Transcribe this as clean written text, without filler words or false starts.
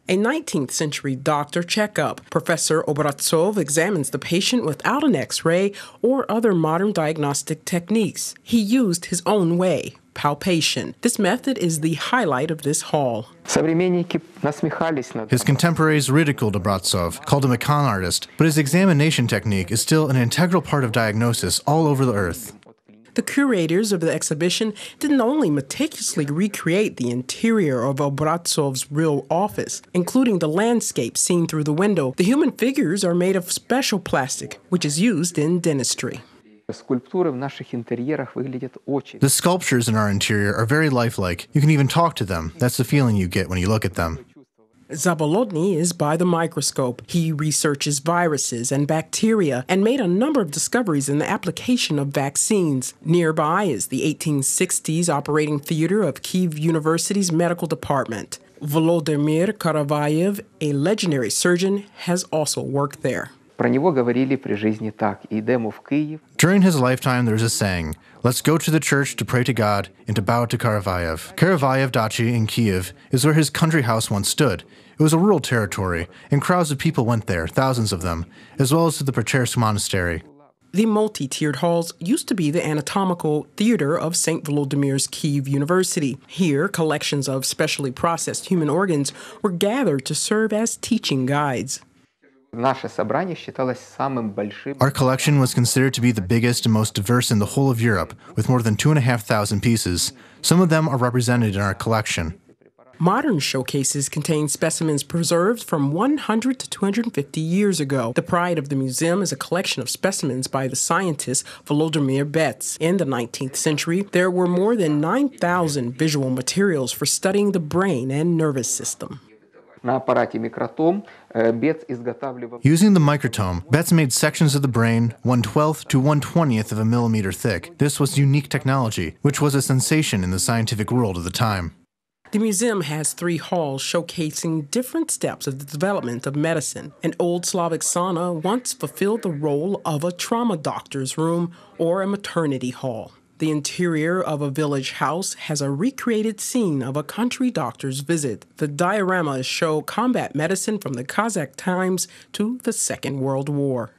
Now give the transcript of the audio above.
A 19th century doctor checkup. Professor Obraztsov examines the patient without an X-ray or other modern diagnostic techniques. He used his own way, palpation. This method is the highlight of this hall. His contemporaries ridiculed Obraztsov, called him a con artist, but his examination technique is still an integral part of diagnosis all over the earth. The curators of the exhibition didn't only meticulously recreate the interior of Obraztsov's real office, including the landscape seen through the window. The human figures are made of special plastic, which is used in dentistry. The sculptures in our interior are very lifelike. You can even talk to them. That's the feeling you get when you look at them. Zabolotny is by the microscope. He researches viruses and bacteria and made a number of discoveries in the application of vaccines. Nearby is the 1860s operating theater of Kyiv University's medical department. Volodymyr Karavayev, a legendary surgeon, has also worked there. During his lifetime, there's a saying, "Let's go to the church to pray to God and to bow to Karavayev." Karavayev Dachi in Kyiv is where his country house once stood. It was a rural territory, and crowds of people went there, thousands of them, as well as to the Prechersk monastery. The multi-tiered halls used to be the anatomical theater of St. Volodymyr's Kyiv University. Here, collections of specially processed human organs were gathered to serve as teaching guides. Our collection was considered to be the biggest and most diverse in the whole of Europe, with more than 2,500 pieces. Some of them are represented in our collection. Modern showcases contain specimens preserved from 100 to 250 years ago. The pride of the museum is a collection of specimens by the scientist Volodymyr Bets. In the 19th century, there were more than 9,000 visual materials for studying the brain and nervous system. Using the microtome, Betts made sections of the brain 1/12 to 1/20 of a millimeter thick. This was unique technology, which was a sensation in the scientific world of the time. The museum has 3 halls showcasing different steps of the development of medicine. An old Slavic sauna once fulfilled the role of a trauma doctor's room or a maternity hall. The interior of a village house has a recreated scene of a country doctor's visit. The dioramas show combat medicine from the Kazakh times to the Second World War.